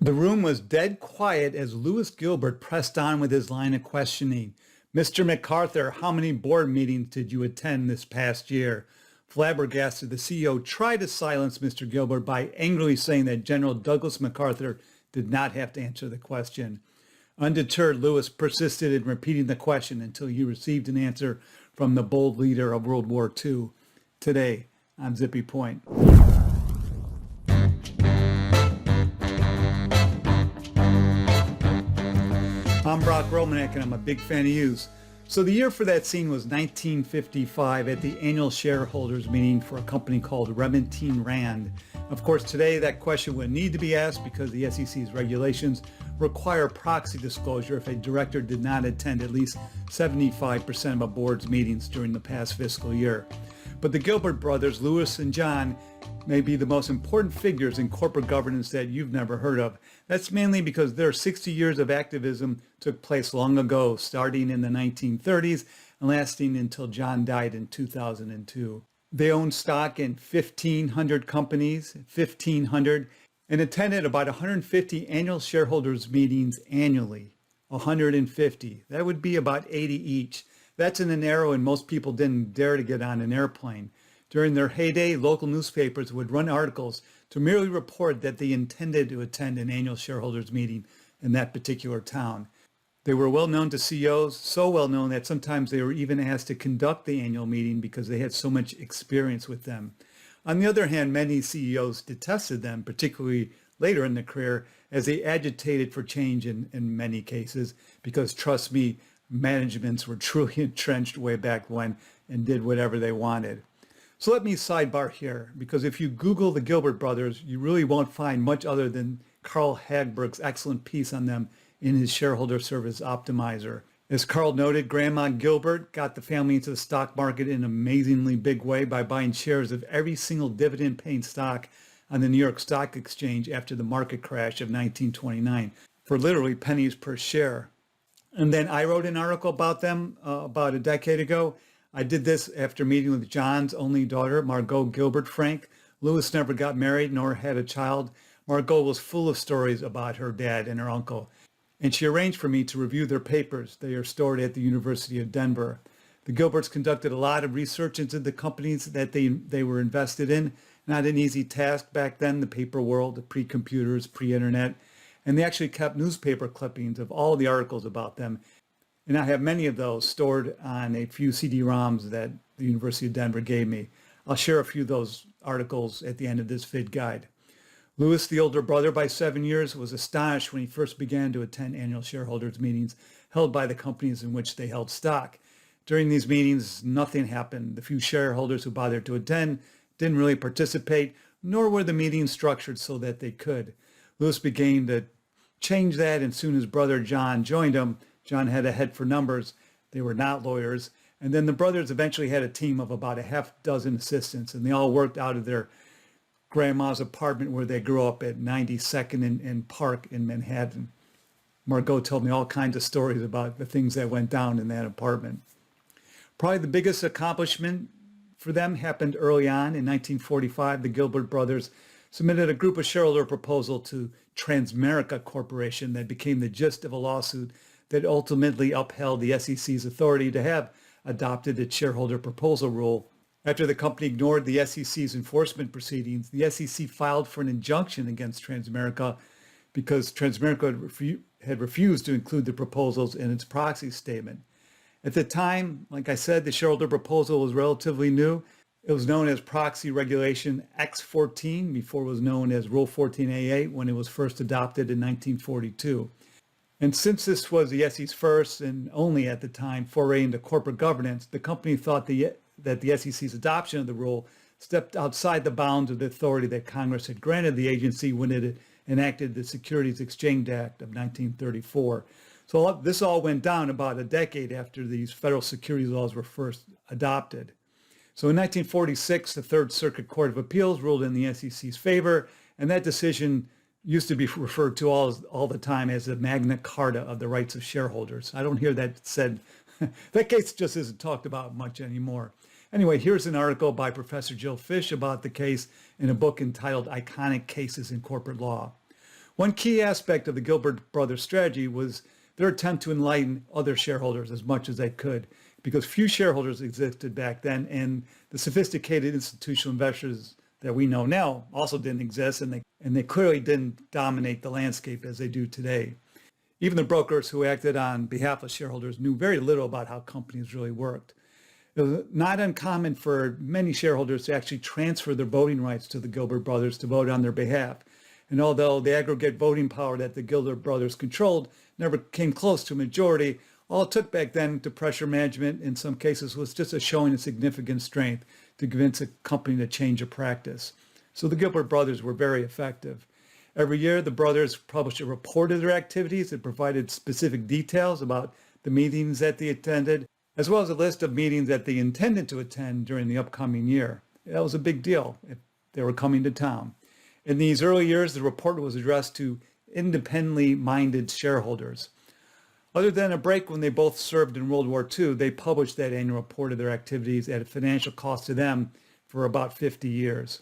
The room was dead quiet as Louis Gilbert pressed on with his line of questioning. Mr. MacArthur, how many board meetings did you attend this past year? Flabbergasted, the CEO tried to silence Mr. Gilbert by angrily saying that General Douglas MacArthur did not have to answer the question. Undeterred, Louis persisted in repeating the question until he received an answer from the bold leader of World War II. Today on Zippy Point. I'm Brock Romanek, and I'm a big fan of yous. So the year for that scene was 1955 at the annual shareholders meeting for a company called Remington Rand. Of course, today that question would need to be asked because the SEC's regulations require proxy disclosure if a director did not attend at least 75% of a board's meetings during the past fiscal year. But the Gilbert brothers, Louis and John, may be the most important figures in corporate governance that you've never heard of. That's mainly because their 60 years of activism took place long ago, starting in the 1930s and lasting until John died in 2002. They owned stock in 1,500 companies, and attended about 150 annual shareholders meetings annually. 150. That would be about 80 each. That's in an era when most people didn't dare to get on an airplane. During their heyday, local newspapers would run articles to merely report that they intended to attend an annual shareholders meeting in that particular town. They were well known to CEOs, so well known that sometimes they were even asked to conduct the annual meeting because they had so much experience with them. On the other hand, many CEOs detested them, particularly later in their career, as they agitated for change in many cases, because trust me, managements were truly entrenched way back when and did whatever they wanted. So let me sidebar here, because if you Google the Gilbert brothers, you really won't find much other than Carl Hagberg's excellent piece on them in his Shareholder Service Optimizer. As Carl noted, Grandma Gilbert got the family into the stock market in an amazingly big way by buying shares of every single dividend-paying stock on the New York Stock Exchange after the market crash of 1929 for literally pennies per share. And then I wrote an article about them about a decade ago. I did this after meeting with John's only daughter, Margot Gilbert Frank. Louis never got married nor had a child. Margot was full of stories about her dad and her uncle. And she arranged for me to review their papers. They are stored at the University of Denver. The Gilberts conducted a lot of research into the companies that they were invested in. Not an easy task back then, the paper world, the pre-computers, pre-internet. And they actually kept newspaper clippings of all the articles about them. And I have many of those stored on a few CD-ROMs that the University of Denver gave me. I'll share a few of those articles at the end of this Vid-Guide. Louis, the older brother by 7 years, was astonished when he first began to attend annual shareholders meetings held by the companies in which they held stock. During these meetings, nothing happened. The few shareholders who bothered to attend didn't really participate, nor were the meetings structured so that they could. Louis began to change that, and soon his brother John joined him. John had a head for numbers. They were not lawyers. And then the brothers eventually had a team of about a half dozen assistants, and they all worked out of their grandma's apartment where they grew up at 92nd and Park in Manhattan. Margot told me all kinds of stories about the things that went down in that apartment. Probably the biggest accomplishment for them happened early on. In 1945, the Gilbert brothers submitted a group of shareholder proposal to Transamerica Corporation that became the gist of a lawsuit that ultimately upheld the SEC's authority to have adopted its shareholder proposal rule. After the company ignored the SEC's enforcement proceedings, the SEC filed for an injunction against Transamerica because Transamerica had refused to include the proposals in its proxy statement. At the time, like I said, the shareholder proposal was relatively new. It was known as Proxy Regulation X14 before it was known as Rule 14a8 when it was first adopted in 1942. And since this was the SEC's first and only at the time foray into corporate governance, the company thought that the SEC's adoption of the rule stepped outside the bounds of the authority that Congress had granted the agency when it enacted the Securities Exchange Act of 1934. So this all went down about a decade after these federal securities laws were first adopted. So in 1946, the Third Circuit Court of Appeals ruled in the SEC's favor, and that decision used to be referred to all the time as the Magna Carta of the rights of shareholders. I don't hear that said. That case just isn't talked about much anymore. Anyway, here's an article by Professor Jill Fish about the case in a book entitled Iconic Cases in Corporate Law. One key aspect of the Gilbert Brothers strategy was their attempt to enlighten other shareholders as much as they could, because few shareholders existed back then, and the sophisticated institutional investors that we know now also didn't exist, and they clearly didn't dominate the landscape as they do today. Even the brokers who acted on behalf of shareholders knew very little about how companies really worked. It was not uncommon for many shareholders to actually transfer their voting rights to the Gilbert Brothers to vote on their behalf. And although the aggregate voting power that the Gilbert Brothers controlled never came close to a majority, all it took back then to pressure management in some cases was just a showing of significant strength to convince a company to change a practice. So the Gilbert Brothers were very effective. Every year, the brothers published a report of their activities that provided specific details about the meetings that they attended, as well as a list of meetings that they intended to attend during the upcoming year. That was a big deal if they were coming to town. In these early years, the report was addressed to independently minded shareholders. Other than a break when they both served in World War II, they published that annual report of their activities at a financial cost to them for about 50 years.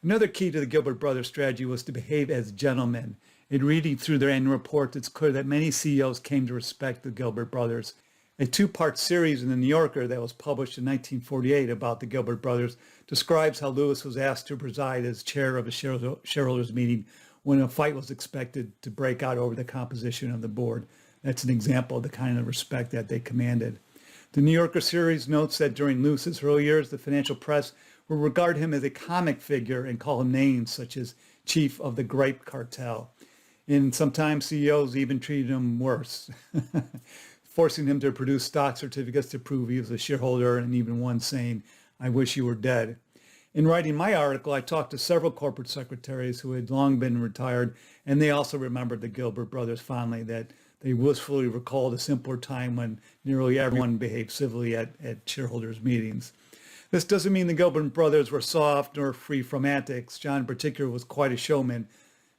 Another key to the Gilbert Brothers strategy was to behave as gentlemen. In reading through their annual report, it's clear that many CEOs came to respect the Gilbert Brothers. A two-part series in the New Yorker that was published in 1948 about the Gilbert Brothers describes how Lewis was asked to preside as chair of a shareholders meeting when a fight was expected to break out over the composition of the board. That's an example of the kind of respect that they commanded. The New Yorker series notes that during Lewis's early years, the financial press would regard him as a comic figure and call him names such as chief of the grape cartel. And sometimes CEOs even treated him worse, forcing him to produce stock certificates to prove he was a shareholder, and even one saying, "I wish you were dead." In writing my article, I talked to several corporate secretaries who had long been retired, and they also remembered the Gilbert Brothers fondly, that they wistfully recalled a simpler time when nearly everyone behaved civilly at shareholders' meetings. This doesn't mean the Gilbert Brothers were soft nor free from antics. John in particular was quite a showman.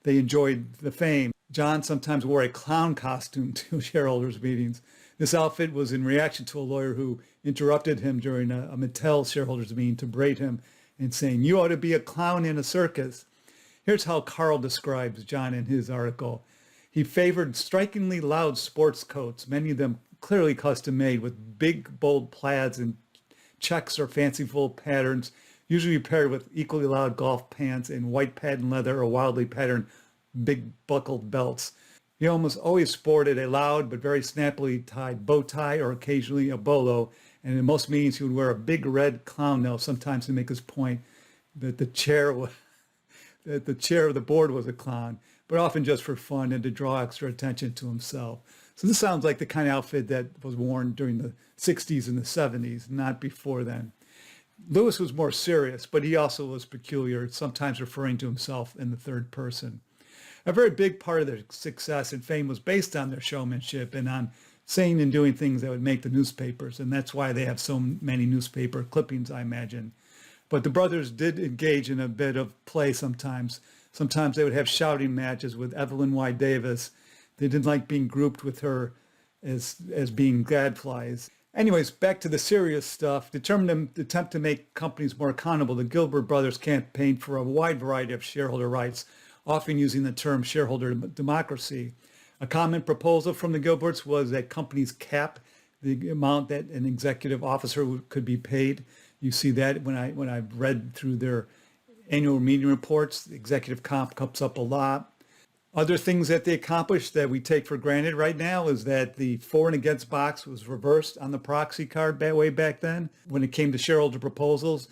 They enjoyed the fame. John sometimes wore a clown costume to shareholders' meetings. This outfit was in reaction to a lawyer who interrupted him during a Mattel shareholders meeting to berate him and saying, "You ought to be a clown in a circus." Here's how Carl describes John in his article. He favored strikingly loud sports coats, many of them clearly custom made with big, bold plaids and checks or fanciful patterns, usually paired with equally loud golf pants and white patent leather or wildly patterned big buckled belts. He almost always sported a loud but very snappily tied bow tie or occasionally a bolo, and in most meetings he would wear a big red clown nose, sometimes to make his point that the chair of the board was a clown, but often just for fun and to draw extra attention to himself. So this sounds like the kind of outfit that was worn during the 60s and the 70s, not before then. Lewis was more serious, but he also was peculiar, sometimes referring to himself in the third person. A very big part of their success and fame was based on their showmanship and on saying and doing things that would make the newspapers, and that's why they have so many newspaper clippings, I imagine. But the brothers did engage in a bit of play sometimes. Sometimes they would have shouting matches with Evelyn Y. Davis. They didn't like being grouped with her as being gadflies. Anyways, back to the serious stuff. Determined to attempt to make companies more accountable, the Gilbert Brothers campaigned for a wide variety of shareholder rights, often using the term shareholder democracy. A common proposal from the Gilberts was that companies cap the amount that an executive officer could be paid. You see that when I've read through their annual meeting reports, the executive comp comes up a lot. Other things that they accomplished that we take for granted right now is that the for and against box was reversed on the proxy card way back then. When it came to shareholder proposals,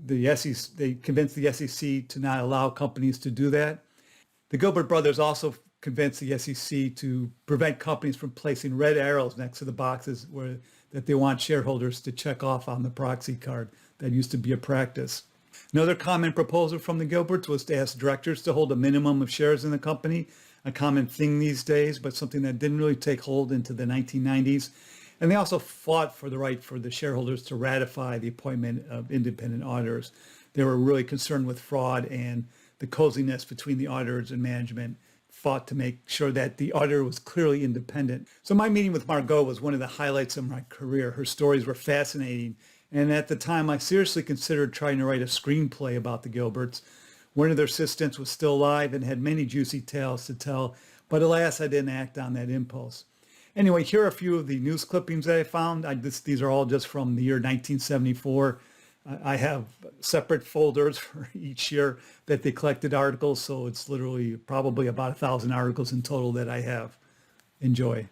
the SEC, they convinced the SEC to not allow companies to do that. The Gilbert Brothers also convinced the SEC to prevent companies from placing red arrows next to the boxes that they want shareholders to check off on the proxy card. That used to be a practice. Another common proposal from the Gilberts was to ask directors to hold a minimum of shares in the company, a common thing these days, but something that didn't really take hold into the 1990s. And they also fought for the right for the shareholders to ratify the appointment of independent auditors. They were really concerned with fraud and the coziness between the auditors and management, fought to make sure that the auditor was clearly independent. So my meeting with Margot was one of the highlights of my career. Her stories were fascinating. And at the time, I seriously considered trying to write a screenplay about the Gilberts. One of their assistants was still alive and had many juicy tales to tell, but alas, I didn't act on that impulse. Anyway, here are a few of the news clippings that I found. These are all just from the year 1974. I have separate folders for each year that they collected articles, so it's literally probably about 1,000 articles in total that I have. Enjoy.